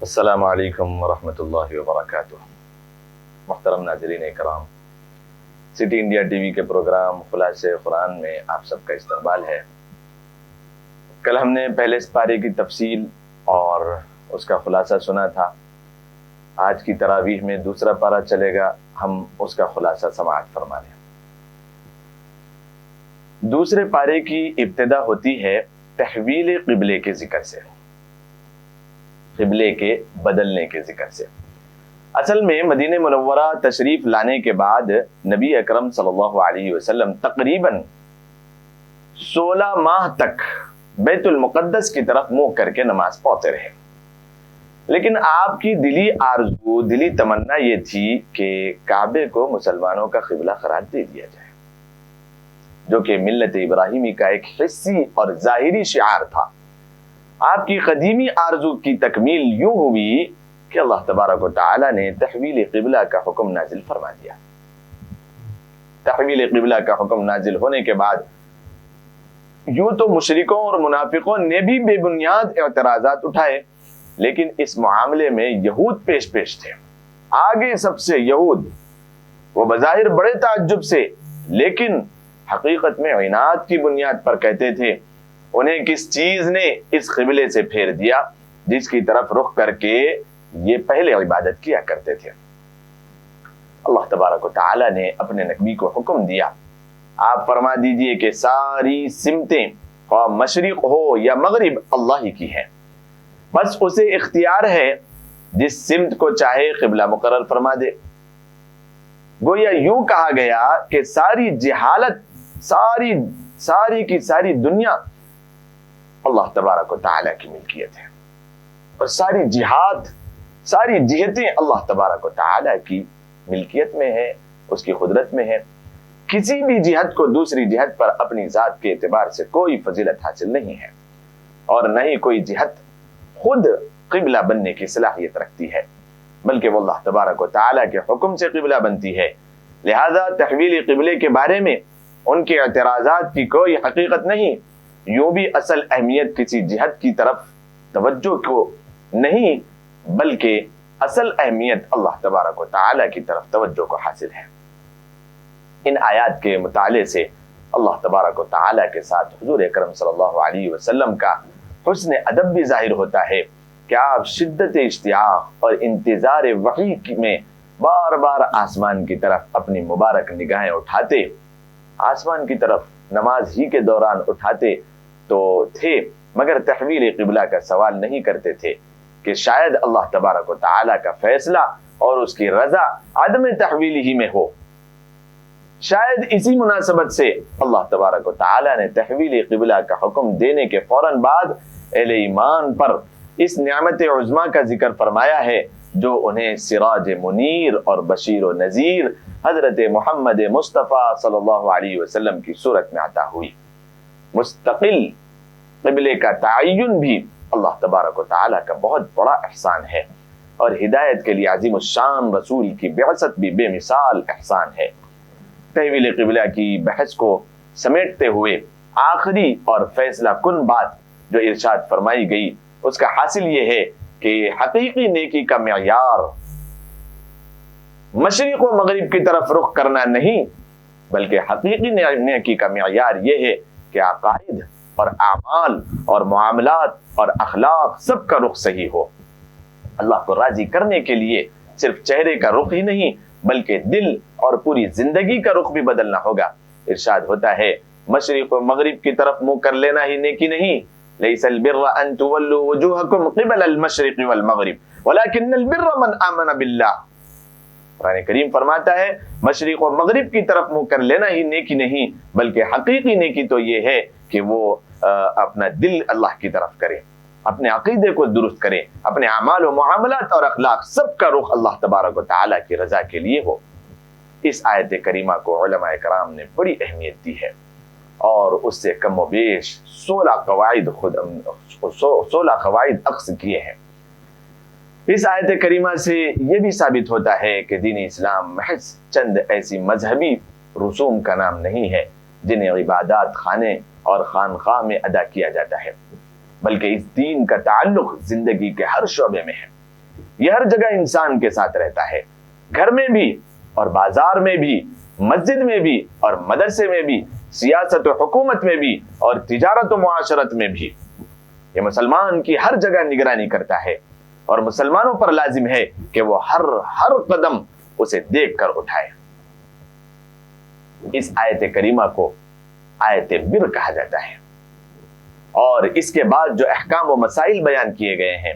السلام علیکم ورحمۃ اللہ وبرکاتہ۔ محترم ناظرین اکرام، سٹی انڈیا ٹی وی کے پروگرام خلاصہ قرآن میں آپ سب کا استقبال ہے۔ کل ہم نے پہلے پارے کی تفصیل اور اس کا خلاصہ سنا تھا۔ آج کی تراویح میں دوسرا پارہ چلے گا، ہم اس کا خلاصہ سماعت فرما لیں۔ دوسرے پارے کی ابتدا ہوتی ہے تحویل قبلے کے ذکر سے، قبلے کے بدلنے کے ذکر سے۔ اصل میں مدینہ منورہ تشریف لانے کے بعد نبی اکرم صلی اللہ علیہ وسلم تقریباً 16 ماہ تک بیت المقدس کی طرف منہ کر کے نماز پڑھتے رہے، لیکن آپ کی دلی آرزو، دلی تمنا یہ تھی کہ کعبے کو مسلمانوں کا قبلہ قرار دے دیا جائے، جو کہ ملت ابراہیمی کا ایک حسی اور ظاہری شعار تھا۔ آپ کی قدیمی آرزو کی تکمیل یوں ہوئی کہ اللہ تبارک و تعالی نے تحویل قبلہ کا حکم نازل فرما دیا۔ تحویل قبلہ کا حکم نازل ہونے کے بعد یوں تو مشرکوں اور منافقوں نے بھی بے بنیاد اعتراضات اٹھائے، لیکن اس معاملے میں یہود پیش تھے، آگے سب سے یہود۔ وہ بظاہر بڑے تعجب سے، لیکن حقیقت میں عناد کی بنیاد پر کہتے تھے انہیں کس چیز نے اس قبلے سے پھیر دیا جس کی طرف رخ کر کے یہ پہلے عبادت کیا کرتے تھے۔ اللہ تبارک و تعالی نے اپنے نبی کو حکم دیا، آپ فرما دیجئے کہ ساری سمتیں خواہ مشرق ہو یا مغرب اللہ ہی کی ہیں، بس اسے اختیار ہے جس سمت کو چاہے قبلہ مقرر فرما دے۔ گویا یوں کہا گیا کہ ساری جہالت، ساری کی ساری دنیا اللہ تبارک و تعالی کی ملکیت ہے، اور ساری جہاد، ساری جہتیں اللہ تبارک و تعالی کی ملکیت میں ہے، اس کی قدرت میں ہے۔ کسی بھی جہت کو دوسری جہت پر اپنی ذات کے اعتبار سے کوئی فضیلت حاصل نہیں ہے، اور نہ ہی کوئی جہت خود قبلہ بننے کی صلاحیت رکھتی ہے، بلکہ وہ اللہ تبارک و تعالی کے حکم سے قبلہ بنتی ہے۔ لہذا تحویل قبلے کے بارے میں ان کے اعتراضات کی کوئی حقیقت نہیں۔ یوں بھی اصل اہمیت کسی جہت کی طرف توجہ کو نہیں، بلکہ اصل اہمیت اللہ تبارک و تعالی کی طرف توجہ کو حاصل ہے۔ ان آیات کے مطالعے سے اللہ تبارک و تعالی کے ساتھ حضور اکرم صلی اللہ علیہ وسلم کا حسن ادب بھی ظاہر ہوتا ہے کہ آپ شدت اشتیاق اور انتظار وحی میں بار بار آسمان کی طرف اپنی مبارک نگاہیں اٹھاتے، آسمان کی طرف نماز ہی کے دوران اٹھاتے تو تھے، مگر تحویل قبلہ کا سوال نہیں کرتے تھے کہ شاید اللہ تبارک و تعالی کا فیصلہ اور اس کی رضا عدم تحویل ہی میں ہو۔ شاید اسی مناسبت سے اللہ تبارک و تعالی نے تحویل قبلہ کا حکم دینے کے فوراً بعد اہل ایمان پر اس نعمت عظمیٰ کا ذکر فرمایا ہے جو انہیں سراج منیر اور بشیر و نذیر حضرت محمد مصطفیٰ صلی اللہ علیہ وسلم کی صورت میں عطا ہوئی۔ مستقل قبلے کا تعین بھی اللہ تبارک و تعالی کا بہت بڑا احسان ہے، اور ہدایت کے لیے عظیم الشان رسول کی بعثت بھی بے مثال احسان ہے۔ تحویل قبلہ کی بحث کو سمیٹتے ہوئے آخری اور فیصلہ کن بات جو ارشاد فرمائی گئی، اس کا حاصل یہ ہے کہ حقیقی نیکی کا معیار مشرق و مغرب کی طرف رخ کرنا نہیں، بلکہ حقیقی نیکی کا معیار یہ ہے کہ عقائد اور اعمال اور معاملات اور اخلاق سب کا رخ صحیح ہو۔ اللہ کو راضی کرنے کے لیے صرف چہرے کا رخ ہی نہیں، بلکہ دل اور پوری زندگی کا رخ بھی بدلنا ہوگا۔ ارشاد ہوتا ہے مشرق و مغرب کی طرف منہ کر لینا ہی نیکی نہیں، لیس البر ان تولوا وجوہکم قبل المشرق والمغرب ولکن البر من آمن باللہ۔ قرآن کریم فرماتا ہے مشرق و مغرب کی طرف منہ کر لینا ہی نیکی نہیں، بلکہ حقیقی نیکی تو یہ ہے کہ وہ اپنا دل اللہ کی طرف کرے، اپنے عقیدے کو درست کرے، اپنے اعمال و معاملات اور اخلاق سب کا رخ اللہ تبارک و تعالی کی رضا کے لیے ہو۔ اس آیت کریمہ کو علماء کرام نے بڑی اہمیت دی ہے، اور اس سے کم و بیش 16 قواعد اخذ کیے ہیں۔ اس آیت کریمہ سے یہ بھی ثابت ہوتا ہے کہ دین اسلام محض چند ایسی مذہبی رسوم کا نام نہیں ہے جنہیں عبادات خانے اور خانقاہ میں ادا کیا جاتا ہے، بلکہ اس دین کا تعلق زندگی کے ہر شعبے میں ہے. یہ ہر جگہ انسان کے ساتھ رہتا ہے، گھر میں بھی اور بازار میں بھی، مسجد میں بھی اور مدرسے میں بھی، سیاست و حکومت میں بھی اور تجارت و معاشرت میں بھی. یہ مسلمان کی ہر جگہ نگرانی کرتا ہے اور مسلمانوں پر لازم ہے کہ وہ ہر قدم اسے دیکھ کر اٹھائے. اس آیت کریمہ کو آیت بر کہا جاتا ہے، اور اس کے بعد جو احکام و مسائل بیان کیے گئے ہیں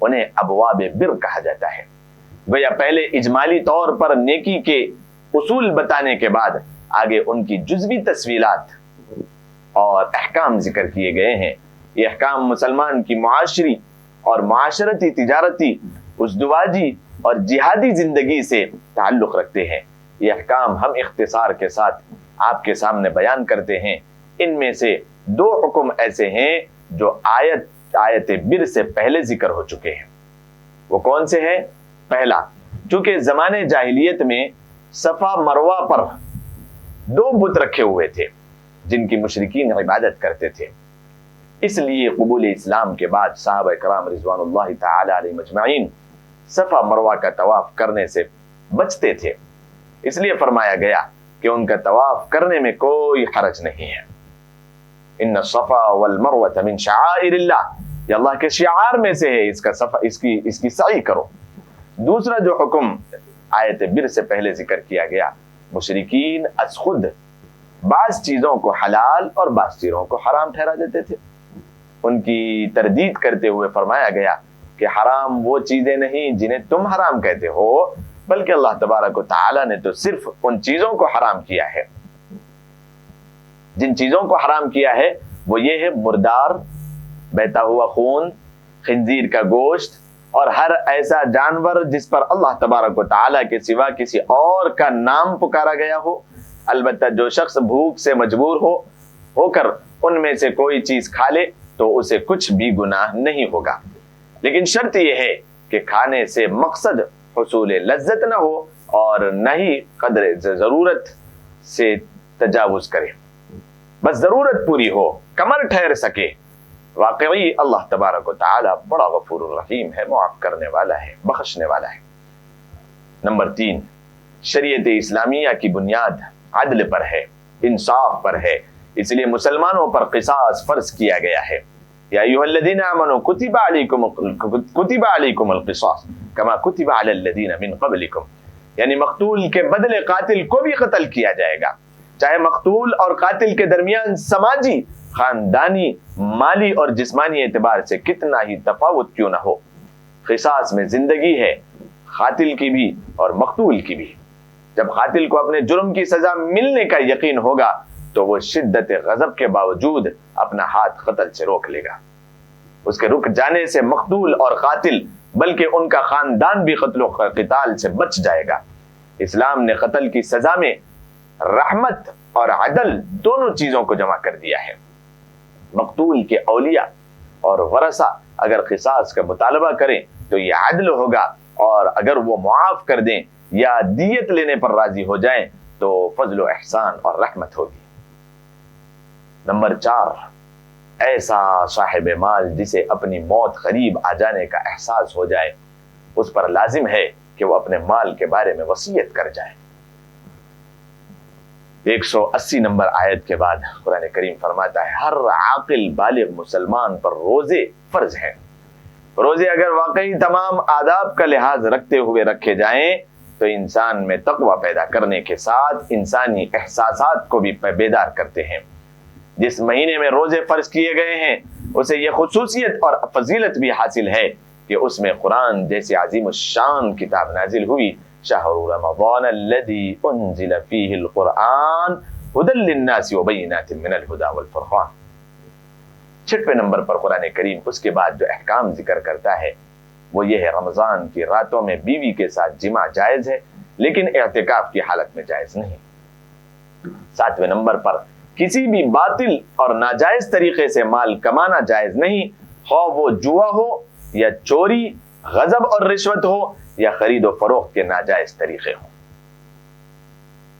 انہیں ابواب بر کہا جاتا ہے. گویا پہلے اجمالی طور پر نیکی کے اصول بتانے کے بعد آگے ان کی جزوی تفصیلات اور احکام ذکر کیے گئے ہیں. یہ احکام مسلمان کی معاشری اور معاشرتی، تجارتی، ازدواجی اور جہادی زندگی سے تعلق رکھتے ہیں. یہ احکام ہم اختصار کے ساتھ آپ کے سامنے بیان کرتے ہیں. ان میں سے 2 حکم ایسے ہیں جو آیت بر سے پہلے ذکر ہو چکے ہیں. وہ کون سے ہیں؟ پہلا، چونکہ زمانے جاہلیت میں صفا مروہ پر 2 بت رکھے ہوئے تھے جن کی مشرکین عبادت کرتے تھے، اس لیے قبول اسلام کے بعد صحابہ کرام رضوان اللہ تعالی علیہ مجمعین صفا مروہ کا طواف کرنے سے بچتے تھے. اس لیے فرمایا گیا کہ ان کا طواف کرنے میں کوئی حرج نہیں ہے. ان الصفا والمروہ من شعائر اللہ، یہ اللہ کے شعار میں سے ہے، اس کی سعی کرو. دوسرا جو حکم آیت بر سے پہلے ذکر کیا گیا، مشرکین از خود بعض چیزوں کو حلال اور بعض چیزوں کو حرام ٹھہرا دیتے تھے. ان کی تردید کرتے ہوئے فرمایا گیا کہ حرام وہ چیزیں نہیں جنہیں تم حرام کہتے ہو، بلکہ اللہ تبارک و تعالی نے تو صرف ان چیزوں کو حرام کیا ہے. جن چیزوں کو حرام کیا ہے وہ یہ ہے مردار، بہتا ہوا خون، خنزیر کا گوشت اور ہر ایسا جانور جس پر اللہ تبارک و تعالی کے سوا کسی اور کا نام پکارا گیا ہو. البتہ جو شخص بھوک سے مجبور ہو کر ان میں سے کوئی چیز کھا لے تو اسے کچھ بھی گناہ نہیں ہوگا، لیکن شرط یہ ہے کہ کھانے سے مقصد حصول لذت نہ ہو اور نہ ہی قدر ضرورت سے تجاوز کرے، بس ضرورت پوری ہو، کمر ٹھہر سکے. واقعی اللہ تبارک و تعالی بڑا غفور الرحیم ہے، معاف کرنے والا ہے، بخشنے والا ہے. نمبر 3، شریعت اسلامیہ کی بنیاد عدل پر ہے، انصاف پر ہے، اس لیے مسلمانوں پر قصاص فرض کیا گیا ہے. یا ایھا الذین آمنوا کتب علیکم القصاص کما کتب علی الذین من قبلکم، یعنی مقتول کے بدلے قاتل کو بھی قتل کیا جائے گا، چاہے مقتول اور قاتل کے درمیان سماجی، خاندانی، مالی اور جسمانی اعتبار سے کتنا ہی تفاوت کیوں نہ ہو. قصاص میں زندگی ہے، قاتل کی بھی اور مقتول کی بھی. جب قاتل کو اپنے جرم کی سزا ملنے کا یقین ہوگا تو وہ شدت غضب کے باوجود اپنا ہاتھ قتل سے روک لے گا. اس کے رک جانے سے مقتول اور قاتل بلکہ ان کا خاندان بھی قتل و قتال سے بچ جائے گا. اسلام نے قتل کی سزا میں رحمت اور عدل دونوں چیزوں کو جمع کر دیا ہے. مقتول کے اولیاء اور ورثہ اگر قصاص کا مطالبہ کریں تو یہ عدل ہوگا، اور اگر وہ معاف کر دیں یا دیت لینے پر راضی ہو جائیں تو فضل و احسان اور رحمت ہوگی. نمبر 4، ایسا صاحب مال جسے اپنی موت قریب آ جانے کا احساس ہو جائے، اس پر لازم ہے کہ وہ اپنے مال کے بارے میں وصیت کر جائے. 180 نمبر آیت کے بعد قرآن کریم فرماتا ہے ہر عاقل بالغ مسلمان پر روزے فرض ہیں. روزے اگر واقعی تمام آداب کا لحاظ رکھتے ہوئے رکھے جائیں تو انسان میں تقوی پیدا کرنے کے ساتھ انسانی احساسات کو بھی بیدار کرتے ہیں. جس مہینے میں روزے فرض کیے گئے ہیں اسے یہ خصوصیت اور فضیلت بھی حاصل ہے کہ اس میں قرآن جیسی عظیم الشان کتاب نازل ہوئی. شہر رمضان الذی انزل فیہ القرآن ھدی للناس وبینات من الھدی والفرقان. 6 نمبر پر قرآن کریم اس کے بعد جو احکام ذکر کرتا ہے وہ یہ ہے رمضان کی راتوں میں بیوی کے ساتھ جماع جائز ہے لیکن اعتکاف کی حالت میں جائز نہیں. 7 نمبر پر کسی بھی باطل اور ناجائز طریقے سے مال کمانا جائز نہیں، خواہ وہ جوا ہو یا چوری، غضب اور رشوت ہو یا خرید و فروخت کے ناجائز طریقے ہوں.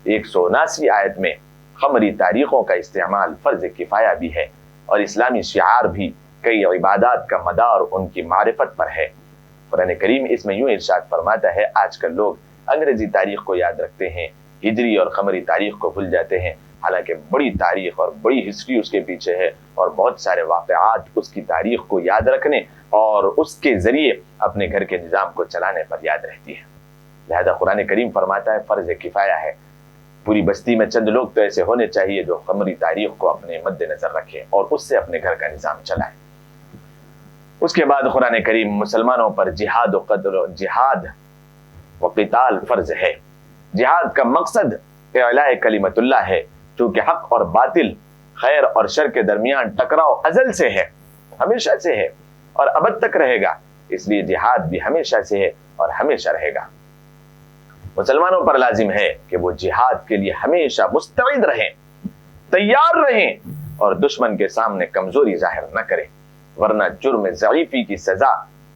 179 آیت میں خمری تاریخوں کا استعمال فرض کفایہ بھی ہے اور اسلامی شعار بھی کئی عبادات کا مدار ان کی معرفت پر ہے۔ قرآن کریم اس میں یوں ارشاد فرماتا ہے، آج کل لوگ انگریزی تاریخ کو یاد رکھتے ہیں، ہجری اور قمری تاریخ کو بھول جاتے ہیں، حالانکہ بڑی تاریخ اور بڑی ہسٹری اس کے پیچھے ہے، اور بہت سارے واقعات اس کی تاریخ کو یاد رکھنے اور اس کے ذریعے اپنے گھر کے نظام کو چلانے پر یاد رہتی ہے۔ لہذا قرآن کریم فرماتا ہے فرض کفایہ ہے، پوری بستی میں چند لوگ تو ایسے ہونے چاہیے جو قمری تاریخ کو اپنے مد نظر رکھیں اور اس سے اپنے گھر کا نظام چلائیں۔ اس کے بعد قرآن کریم مسلمانوں پر جہاد و قتال فرض ہے۔ جہاد کا مقصد اعلاء کلمت اللہ ہے، چونکہ حق اور باطل، خیر اور شر کے درمیان ٹکراؤ ازل سے ہے، ہمیشہ سے ہے اور ابد تک رہے گا، اس لیے جہاد بھی ہمیشہ سے ہے اور ہمیشہ رہے گا۔ مسلمانوں پر لازم ہے کہ وہ جہاد کے لیے ہمیشہ مستعد رہیں، تیار رہیں اور دشمن کے سامنے کمزوری ظاہر نہ کریں، ورنہ جرم ضعیفی کی سزا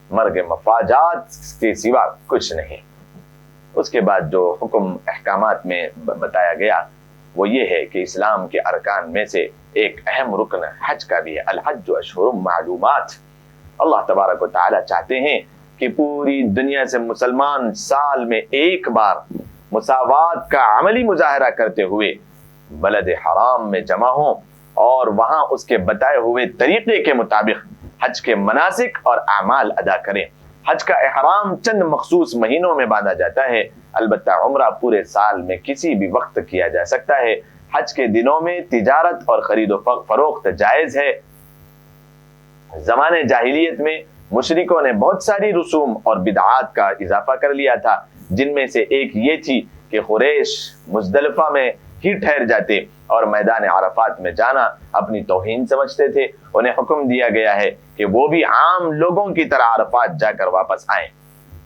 مرگ مفاجات کے سوا کچھ نہیں۔ اس کے بعد جو حکم احکامات میں بتایا گیا وہ یہ ہے کہ اسلام کے ارکان میں سے ایک اہم رکن حج کا بھی ہے۔ الحج اشہر معلومات۔ اللہ تبارک و تعالی چاہتے ہیں کہ پوری دنیا سے مسلمان سال میں ایک بار مساوات کا عملی مظاہرہ کرتے ہوئے بلد حرام میں جمع ہوں اور وہاں اس کے بتائے ہوئے طریقے کے مطابق حج کے مناسک اور اعمال ادا کریں۔ حج کا احرام چند مخصوص مہینوں میں باندھا جاتا ہے، البتہ عمرہ پورے سال میں کسی بھی وقت کیا جا سکتا ہے۔ حج کے دنوں میں تجارت اور خرید و فروخت جائز ہے۔ زمانے جاہلیت میں مشرکوں نے بہت ساری رسوم اور بدعات کا اضافہ کر لیا تھا، جن میں سے ایک یہ تھی کہ قریش مزدلفہ میں ہی ٹھہر جاتے اور میدان عرفات میں جانا اپنی توہین سمجھتے تھے۔ انہیں حکم دیا گیا ہے کہ وہ بھی عام لوگوں کی طرح عرفات جا کر واپس آئیں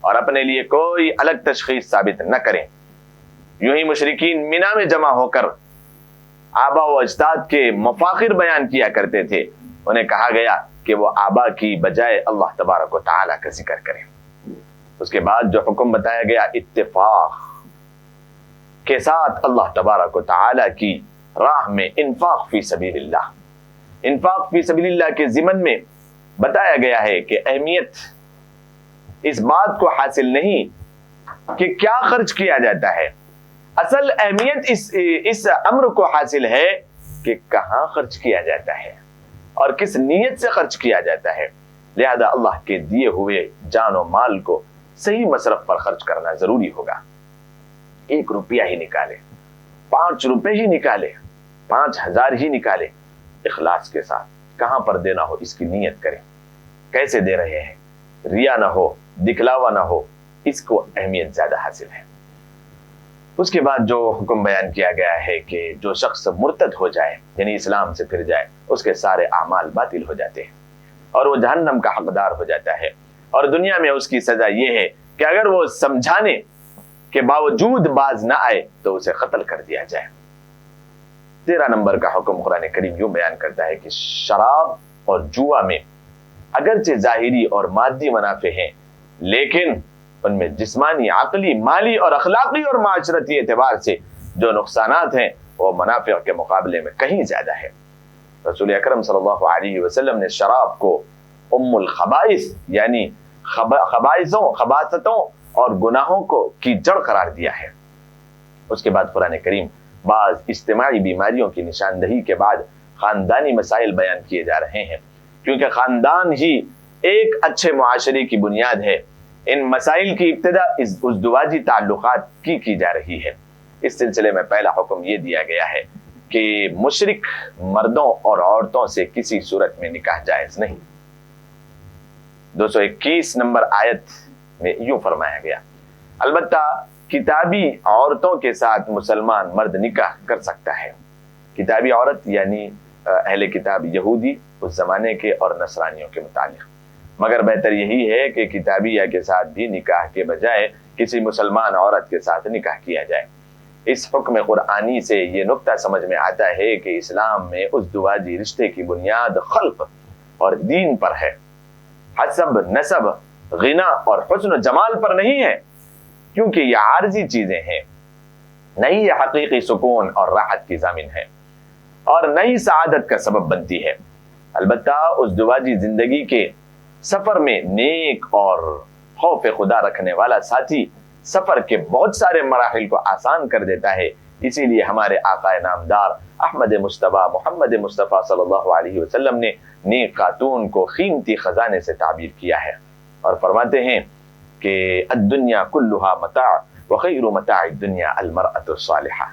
اور اپنے لیے کوئی الگ تشخیص ثابت نہ کریں۔ یوں ہی مشرکین مینا میں جمع ہو کر آبا و اجداد کے مفاخر بیان کیا کرتے تھے۔ انہیں کہا گیا کہ وہ آبا کی بجائے اللہ تبارک و تعالی کا ذکر کریں۔ اس کے بعد جو حکم بتایا گیا اتفاق کے ساتھ اللہ تبارک و تعالی کی راہ میں انفاق فی سبیل اللہ، انفاق فی سبیل اللہ کے ضمن میں بتایا گیا ہے کہ اہمیت اس بات کو حاصل نہیں کہ کیا خرچ کیا جاتا ہے، اصل اہمیت اس امر کو حاصل ہے کہ کہاں خرچ کیا جاتا ہے اور کس نیت سے خرچ کیا جاتا ہے۔ لہذا اللہ کے دیے ہوئے جان و مال کو صحیح مصرف پر خرچ کرنا ضروری ہوگا۔ 1 روپیہ ہی نکالے، 5 روپے ہی نکالے، 5000 ہی نکالے، اخلاص کے ساتھ کہاں پر دینا ہو اس کی نیت کریں، کیسے دے رہے ہیں، ریا نہ ہو، دکھلاوا نہ ہو، اس کو اہمیت زیادہ حاصل ہے۔ اس کے بعد جو حکم بیان کیا گیا ہے کہ جو شخص مرتد ہو جائے یعنی اسلام سے پھر جائے، اس کے سارے اعمال باطل ہو جاتے ہیں اور وہ جہنم کا حقدار ہو جاتا ہے، اور دنیا میں اس کی سزا یہ ہے کہ اگر وہ سمجھانے کے باوجود باز نہ آئے تو اسے قتل کر دیا جائے۔ 13 نمبر کا حکم قرآن کریم یوں بیان کرتا ہے کہ شراب اور جوا میں اگرچہ ظاہری اور مادی منافع ہیں، لیکن ان میں جسمانی، عقلی، مالی اور اخلاقی اور معاشرتی اعتبار سے جو نقصانات ہیں وہ منافع کے مقابلے میں کہیں زیادہ ہے۔ رسول اکرم صلی اللہ علیہ وسلم نے شراب کو ام الخبائث یعنی خباثتوں اور گناہوں کی جڑ قرار دیا ہے۔ اس کے بعد قرآن کریم بعض اجتماعی بیماریوں کی نشاندہی کے بعد خاندانی مسائل بیان کیے جا رہے ہیں، کیونکہ خاندان ہی ایک اچھے معاشرے کی بنیاد ہے۔ ان مسائل کی ابتدا ازدواجی تعلقات کی جا رہی ہے۔ اس سلسلے میں پہلا حکم یہ دیا گیا ہے کہ مشرک مردوں اور عورتوں سے کسی صورت میں نکاح جائز نہیں۔ 221 نمبر آیت میں یوں فرمایا گیا، البتہ کتابی عورتوں کے ساتھ مسلمان مرد نکاح کر سکتا ہے۔ کتابی عورت یعنی اہل کتاب یہودی اس زمانے کے اور نصرانیوں کے متعلق، مگر بہتر یہی ہے کہ کتابیہ کے ساتھ بھی نکاح کے بجائے کسی مسلمان عورت کے ساتھ نکاح کیا جائے۔ اس حکم قرآنی سے یہ نقطہ سمجھ میں آتا ہے کہ اسلام میں ازدواجی رشتے کی بنیاد خلق اور دین پر ہے، حسب، نسب، غنا اور حسن و جمال پر نہیں ہے، کیونکہ یہ عارضی چیزیں ہیں، نہیں یہ حقیقی سکون اور راحت کی ضامن ہے اور نئی سعادت کا سبب بنتی ہے۔ البتہ اس دواجی زندگی کے سفر میں نیک اور خوف خدا رکھنے والا ساتھی سفر کے بہت سارے مراحل کو آسان کر دیتا ہے. اسی لیے ہمارے آقا نامدار احمد مصطفیٰ محمد مصطفیٰ صلی اللہ علیہ وسلم نے نیک خاتون کو قیمتی خزانے سے تعبیر کیا ہے اور فرماتے ہیں کہ الدنیا کلھا متاع وخیر متاع الدنیا المرأة الصالحہ.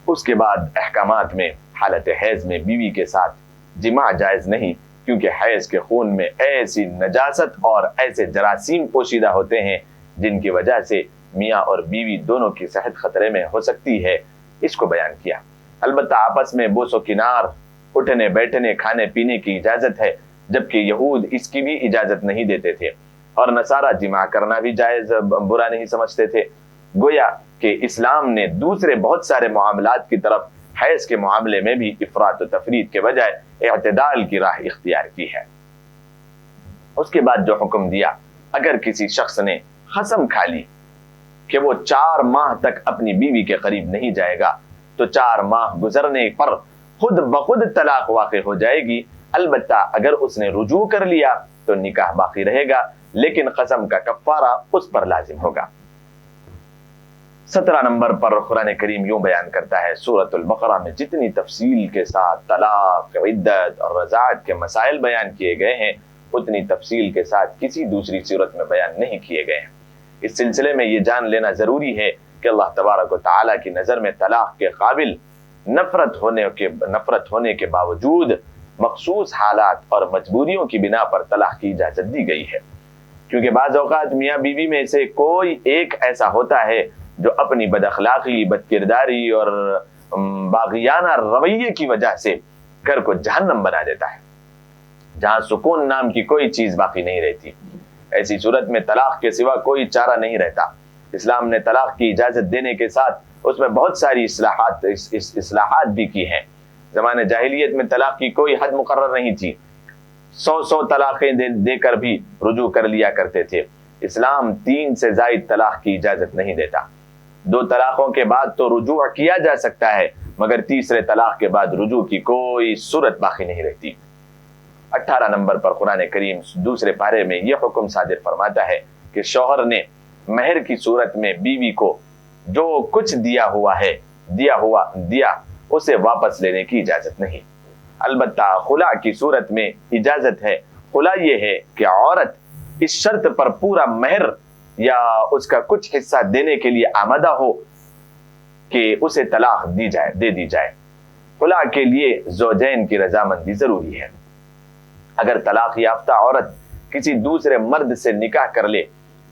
اس کے بعد احکامات میں حالت حیض میں بیوی کے ساتھ جماع جائز نہیں، کیونکہ حیض کے خون میں ایسی نجاست اور ایسے جراثیم پوشیدہ ہوتے ہیں جن کی وجہ سے میاں اور بیوی دونوں کی صحت خطرے میں ہو سکتی ہے. اس کو بیان کیا. البتہ آپس میں بوس و کنار، اٹھنے بیٹھنے کھانے پینے کی اجازت ہے، جبکہ یہود اس کی بھی اجازت نہیں دیتے تھے اور نصارہ جماع کرنا بھی جائز برا نہیں سمجھتے تھے. گویا کہ اسلام نے دوسرے بہت سارے معاملات کی طرف حیض کے معاملے میں بھی افراط و تفریط کے بجائے اعتدال کی راہ اختیار کی ہے. اس کے بعد جو حکم دیا، اگر کسی شخص نے قسم کھا لی کہ وہ 4 ماہ تک اپنی بیوی کے قریب نہیں جائے گا تو 4 ماہ گزرنے پر خود بخود طلاق واقع ہو جائے گی. البتہ اگر اس نے رجوع کر لیا تو نکاح باقی رہے گا، لیکن قسم کا کفارہ اس پر لازم ہوگا. 17 نمبر پر قرآن کریم یوں بیان کرتا ہے، سورۃ البقرہ میں جتنی تفصیل کے ساتھ طلاق، عدت اور رضاعت کے مسائل بیان کیے گئے ہیں اتنی تفصیل کے ساتھ کسی دوسری صورت میں بیان نہیں کیے گئے ہیں. اس سلسلے میں یہ جان لینا ضروری ہے کہ اللہ تبارک و تعالیٰ کی نظر میں طلاق کے قابل نفرت ہونے کے باوجود مخصوص حالات اور مجبوریوں کی بنا پر طلاق کی اجازت دی گئی ہے. کیونکہ بعض اوقات میاں بیوی میں سے کوئی ایک ایسا ہوتا ہے جو اپنی بد اخلاقی، بد کرداری اور باغیانہ رویے کی وجہ سے گھر کو جہنم بنا دیتا ہے، جہاں سکون نام کی کوئی چیز باقی نہیں رہتی. ایسی صورت میں طلاق کے سوا کوئی چارہ نہیں رہتا. اسلام نے طلاق کی اجازت دینے کے ساتھ اس میں بہت ساری اصلاحات بھی کی ہیں. زمانے جاہلیت میں طلاق کی کوئی حد مقرر نہیں تھی، 100 طلاقیں دے کر بھی رجوع کر لیا کرتے تھے. اسلام 3 سے زائد طلاق کی اجازت نہیں دیتا. 2 طلاقوں کے بعد تو رجوع کیا جا سکتا ہے، مگر تیسرے طلاق کے بعد رجوع کی کوئی صورت باقی نہیں رہتی. 18 نمبر پر قرآن کریم دوسرے پارے میں یہ حکم صادر فرماتا ہے کہ شوہر نے مہر کی صورت میں بیوی کو جو کچھ دیا اسے واپس لینے کی اجازت نہیں. البتہ خلا کی صورت میں اجازت ہے. خلا یہ ہے کہ عورت اس شرط پر پورا مہر یا اس کا کچھ حصہ دینے کے لیے آمادہ ہو کہ اسے طلاق دے دی جائے. خلا کے لیے زوجین کی رضامندی ضروری ہے. اگر طلاق یافتہ عورت کسی دوسرے مرد سے نکاح کر لے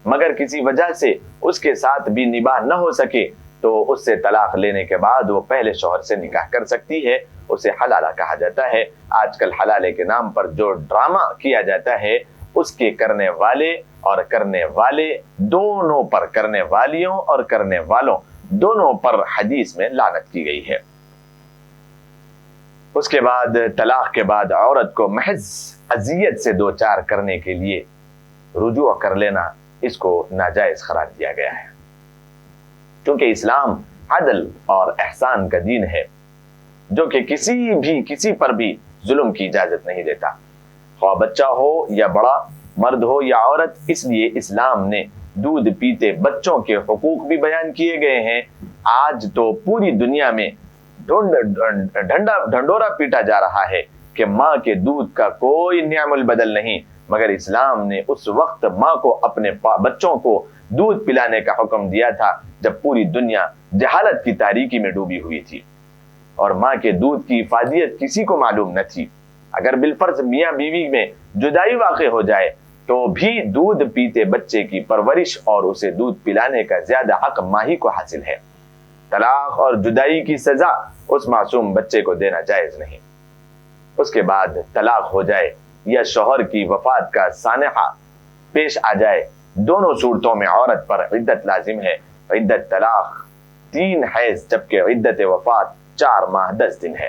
مگر کسی وجہ سے اس کے ساتھ بھی نباہ نہ ہو سکے تو اس سے طلاق لینے کے بعد وہ پہلے شوہر سے نکاح کر سکتی ہے. اسے حلالہ کہا جاتا ہے. آج کل حلالے کے نام پر جو ڈرامہ کیا جاتا ہے اس کے کرنے والے اور کرنے والے دونوں پر، کرنے والیوں اور کرنے والوں دونوں پر حدیث میں لعنت کی گئی ہے. اس کے بعد طلاق کے بعد عورت کو محض اذیت سے 2-4 کرنے کے لیے رجوع کر لینا اس کو ناجائز قرار دیا گیا ہے. کیونکہ اسلام عدل اور احسان کا دین ہے جو کہ کسی پر بھی ظلم کی اجازت نہیں دیتا، خواہ بچہ ہو یا بڑا، مرد ہو یا عورت. اس لیے اسلام نے دودھ پیتے بچوں کے حقوق بھی بیان کیے گئے ہیں. آج تو پوری دنیا میں ڈھنڈورا پیٹا جا رہا ہے کہ ماں کے دودھ کا کوئی نعم البدل نہیں، مگر اسلام نے اس وقت ماں کو اپنے بچوں کو دودھ پلانے کا حکم دیا تھا جب پوری دنیا جہالت کی تاریکی میں ڈوبی ہوئی تھی اور ماں کے دودھ کی افادیت کسی کو معلوم نہ تھی. اگر بالفرض میاں بیوی میں جدائی واقع ہو جائے تو بھی دودھ پیتے بچے کی پرورش اور اسے دودھ پلانے کا زیادہ حق ماں ہی کو حاصل ہے. طلاق اور جدائی کی سزا اس معصوم بچے کو دینا جائز نہیں. اس کے بعد طلاق ہو جائے یا شوہر کی وفات کا سانحہ پیش آ جائے، دونوں صورتوں میں عورت پر عدت لازم ہے. عدت طلاق 3 حیض جبکہ عدت وفات 4 ماہ 10 دن ہے.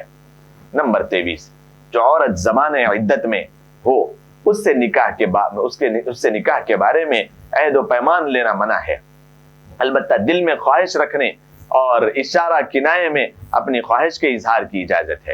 نمبر 23، جو عورت زمان عدت میں ہو اس سے نکاح کے بارے میں عہد و پیمان لینا منع ہے. البتہ دل میں خواہش رکھنے اور اشارہ کنایے میں اپنی خواہش کے اظہار کی اجازت ہے.